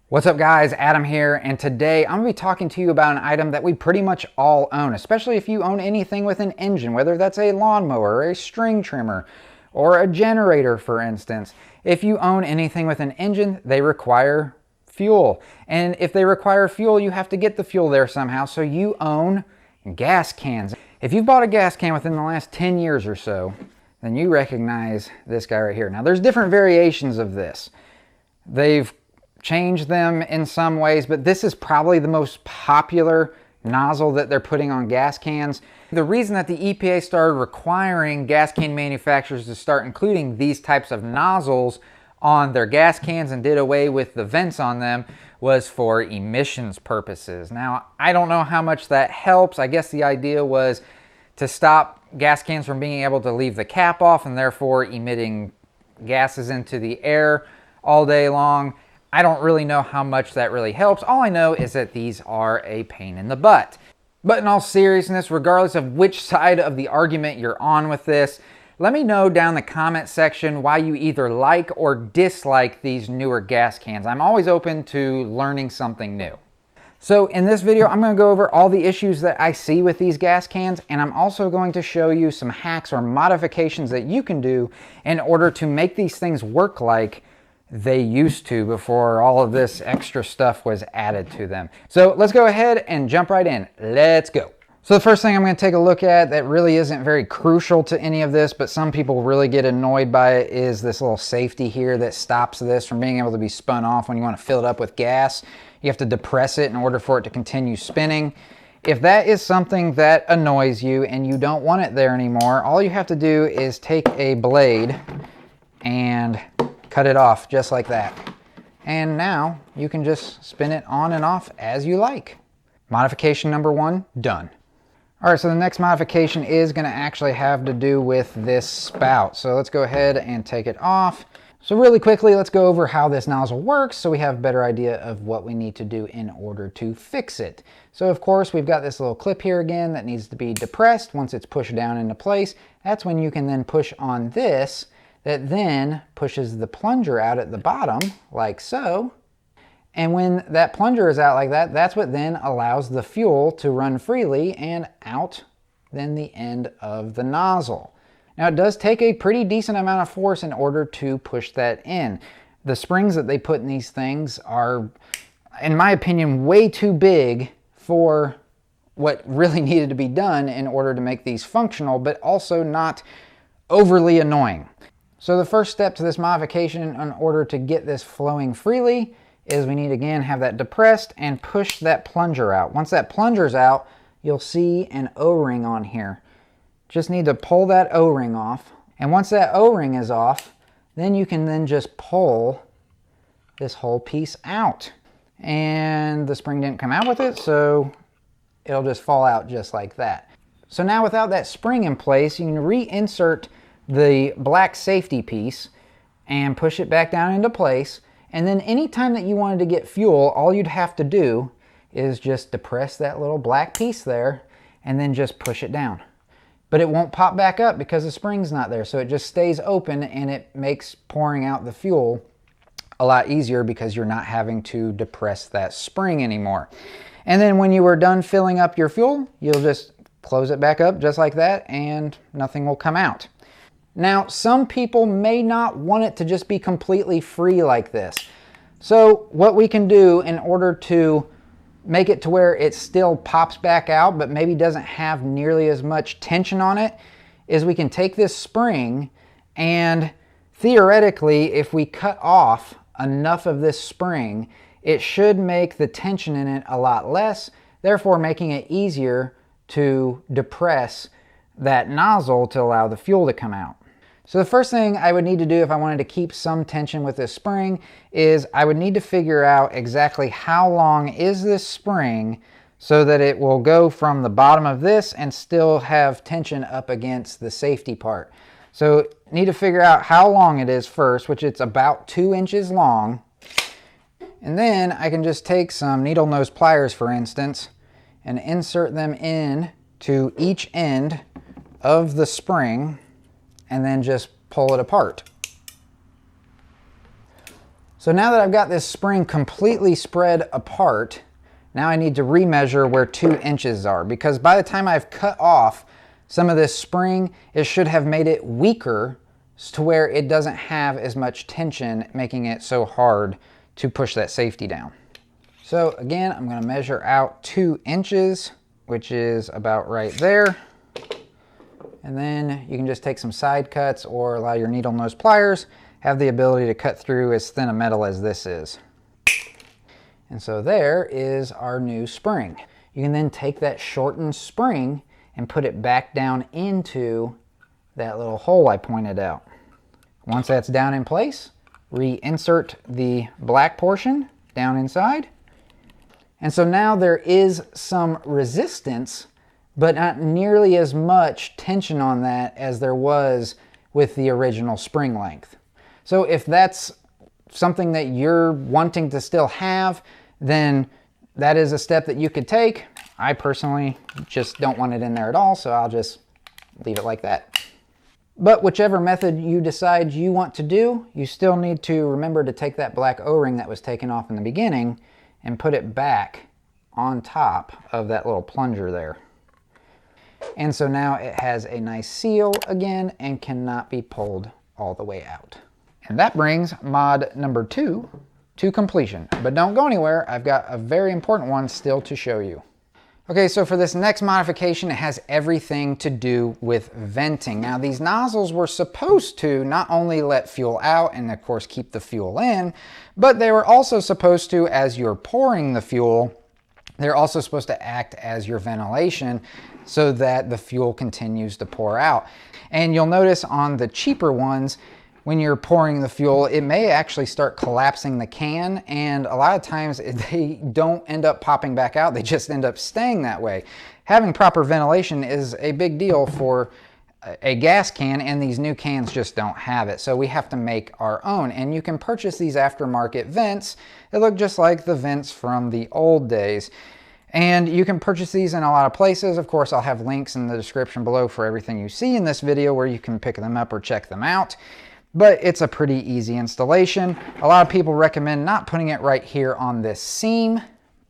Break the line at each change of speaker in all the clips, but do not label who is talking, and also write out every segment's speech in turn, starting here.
What's up guys, Adam here, and today I'm going to be talking to you about an item that we pretty much all own, especially if you own anything with an engine, whether that's a lawnmower, or a string trimmer, or a generator for instance. If you own anything with an engine, they require fuel. And if they require fuel, you have to get the fuel there somehow, so you own gas cans. If you've bought a gas can within the last 10 years or so, then you recognize this guy right here. Now there's different variations of this. They've changed them in some ways, but this is probably the most popular nozzle that they're putting on gas cans. The reason that the EPA started requiring gas can manufacturers to start including these types of nozzles on their gas cans and did away with the vents on them was for emissions purposes. Now, I don't know how much that helps. I guess the idea was to stop gas cans from being able to leave the cap off and therefore emitting gases into the air all day long. I don't really know how much that really helps. All I know is that these are a pain in the butt. But in all seriousness, regardless of which side of the argument you're on with this, let me know down in the comment section why you either like or dislike these newer gas cans. I'm always open to learning something new. So in this video, I'm going to go over all the issues that I see with these gas cans, and I'm also going to show you some hacks or modifications that you can do in order to make these things work like they used to before all of this extra stuff was added to them. So let's go ahead and jump right in. Let's go. So the first thing I'm going to take a look at that really isn't very crucial to any of this, but some people really get annoyed by it, is this little safety here that stops this from being able to be spun off when you want to fill it up with gas. You have to depress it in order for it to continue spinning. If that is something that annoys you and you don't want it there anymore, all you have to do is take a blade and cut it off just like that. And now you can just spin it on and off as you like. Modification number one, done. All right, so the next modification is going to actually have to do with this spout. So let's go ahead and take it off. So really quickly, let's go over how this nozzle works so we have a better idea of what we need to do in order to fix it. So of course, we've got this little clip here again that needs to be depressed. Once it's pushed down into place, that's when you can then push on this, that then pushes the plunger out at the bottom, like so. And when that plunger is out like that, that's what then allows the fuel to run freely and out then the end of the nozzle. Now it does take a pretty decent amount of force in order to push that in. The springs that they put in these things are, in my opinion, way too big for what really needed to be done in order to make these functional, but also not overly annoying. So the first step to this modification in order to get this flowing freely is we need to again have that depressed and push that plunger out. Once that plunger's out, you'll see an O-ring on here. Just need to pull that O-ring off. And once that O-ring is off, then you can then just pull this whole piece out. And the spring didn't come out with it, so it'll just fall out just like that. So now without that spring in place, you can reinsert the black safety piece and push it back down into place. And then anytime that you wanted to get fuel, all you'd have to do is just depress that little black piece there and then just push it down. But it won't pop back up because the spring's not there. So it just stays open and it makes pouring out the fuel a lot easier because you're not having to depress that spring anymore. And then when you are done filling up your fuel, you'll just close it back up just like that and nothing will come out. Now, some people may not want it to just be completely free like this. So what we can do in order to make it to where it still pops back out, but maybe doesn't have nearly as much tension on it, is we can take this spring and theoretically, if we cut off enough of this spring, it should make the tension in it a lot less, therefore making it easier to depress that nozzle to allow the fuel to come out. So the first thing I would need to do if I wanted to keep some tension with this spring is I would need to figure out exactly how long is this spring so that it will go from the bottom of this and still have tension up against the safety part. So need to figure out how long it is first, which it's about 2 inches long. And then I can just take some needle nose pliers, for instance, and insert them in to each end of the spring and then just pull it apart. So now that I've got this spring completely spread apart, now I need to remeasure where 2 inches are, because by the time I've cut off some of this spring, it should have made it weaker to where it doesn't have as much tension, making it so hard to push that safety down. So again, I'm going to measure out 2 inches, which is about right there. And then you can just take some side cuts or allow your needle nose pliers, have the ability to cut through as thin a metal as this is. And so there is our new spring. You can then take that shortened spring and put it back down into that little hole I pointed out. Once that's down in place, reinsert the black portion down inside. And so now there is some resistance, but not nearly as much tension on that as there was with the original spring length. So if that's something that you're wanting to still have, then that is a step that you could take. I personally just don't want it in there at all, so I'll just leave it like that. But whichever method you decide you want to do, you still need to remember to take that black O-ring that was taken off in the beginning and put it back on top of that little plunger there. And so now it has a nice seal again and cannot be pulled all the way out. And that brings mod number 2 to completion. But don't go anywhere, I've got a very important one still to show you. Okay, so for this next modification, it has everything to do with venting. Now, these nozzles were supposed to not only let fuel out and of course keep the fuel in, but they were also supposed to, as you're pouring the fuel, they're also supposed to act as your ventilation so that the fuel continues to pour out. And you'll notice on the cheaper ones, when you're pouring the fuel, it may actually start collapsing the can, and a lot of times they don't end up popping back out, they just end up staying that way. Having proper ventilation is a big deal for a gas can, and these new cans just don't have it. So we have to make our own, and you can purchase these aftermarket vents that look just like the vents from the old days. And you can purchase these in a lot of places. Of course, I'll have links in the description below for everything you see in this video where you can pick them up or check them out. But it's a pretty easy installation. A lot of people recommend not putting it right here on this seam,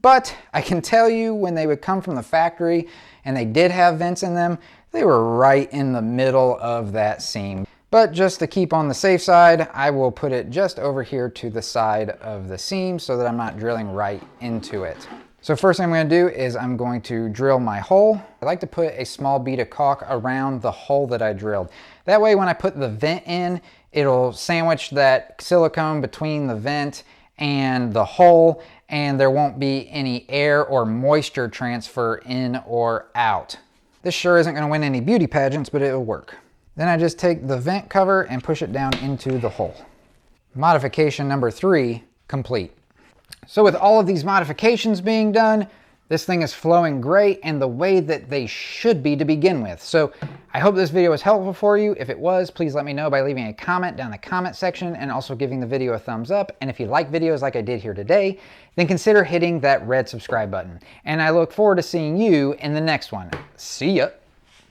but I can tell you when they would come from the factory and they did have vents in them, they were right in the middle of that seam. But just to keep on the safe side, I will put it just over here to the side of the seam so that I'm not drilling right into it. So first thing I'm going to do is I'm going to drill my hole. I like to put a small bead of caulk around the hole that I drilled. That way when I put the vent in, it'll sandwich that silicone between the vent and the hole, and there won't be any air or moisture transfer in or out. This sure isn't going to win any beauty pageants, but it'll work. Then I just take the vent cover and push it down into the hole. Modification number 3 complete. So with all of these modifications being done, this thing is flowing great and the way that they should be to begin with. So I hope this video was helpful for you. If it was, please let me know by leaving a comment down in the comment section and also giving the video a thumbs up. And if you like videos like I did here today, then consider hitting that red subscribe button. And I look forward to seeing you in the next one. See ya.